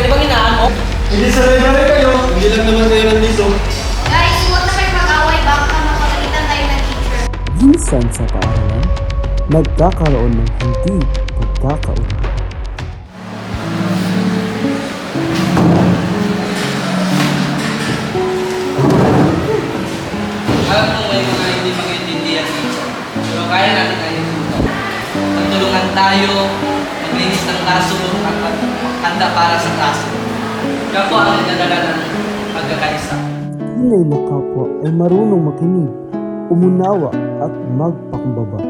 Pwede bang hinaan mo? Hindi sanay kayo. Hindi lang naman kayo nandito. Guys, huwag na kayo mag-away. Baka makapalitan tayo ng teacher. Minsan sa paaralan, nagkakaroon ng hindi pagkakaunawaan. Alam mo may mga hindi mag-intindihan dito. Pero kaya natin ayun dito. Magtulungan tayo, maglinis ng kaso at handa para sa kaso. Kaya po ang nagdadala ng pagkakaisa. Tunay na kapwa ay marunong makinig, umunawa at magpakumbaba.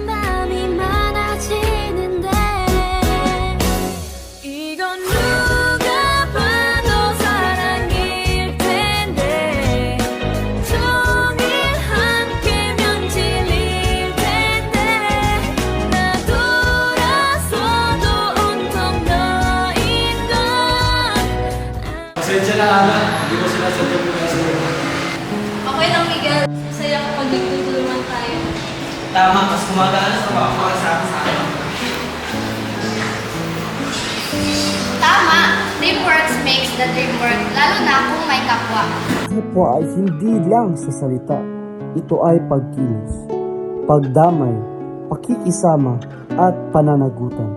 마음이 많아지는데 이건 누가 봐도 사랑일 텐데 종일 함께면 질릴 텐데 나 돌아서도 온통 너인 건 Pasensya na, Ana. Hindi ko sinasadya mo kasi. Okay lang, Miguel. Masaya kapag nagtutulungan tayo. Tama, mas gumagaan sa mga sa akin. Tama! Teamwork makes the dream work, lalo na kung may kapwa. Kapwa ay hindi lang sa salita. Ito ay pagkilos, pagdamay, pakikisama at pananagutan.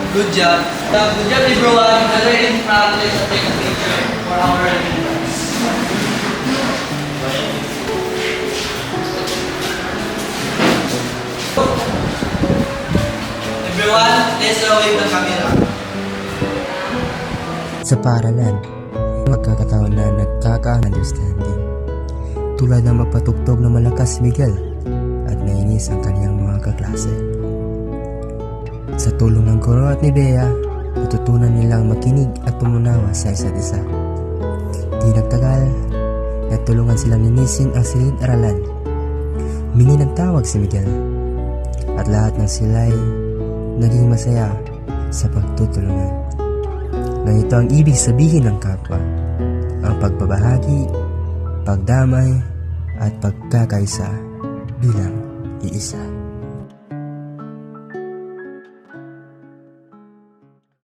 Good job. Good job everyone. Gather in front, let's take a picture for our remembrance. Everyone, let's wave the camera. Sa paaralan, magkakataon na nagkaka-understanding. Tulad ng magpatugtog na malakas si Miguel at nainis ang kanyang mga kaklase. Sa tulong ng Guro at ni Bea, matutunan nilang makinig at pumunawa sa isa't isa. Di nagtagal, natulungan silang linisin ang silid-aralan. Humingi ng tawag si Miguel at lahat ng sila'y naging masaya sa pagtutulungan. Ganito ang ibig sabihin ng kapwa, ang pagbabahagi, pagdamay at pagkakaisa bilang iisa.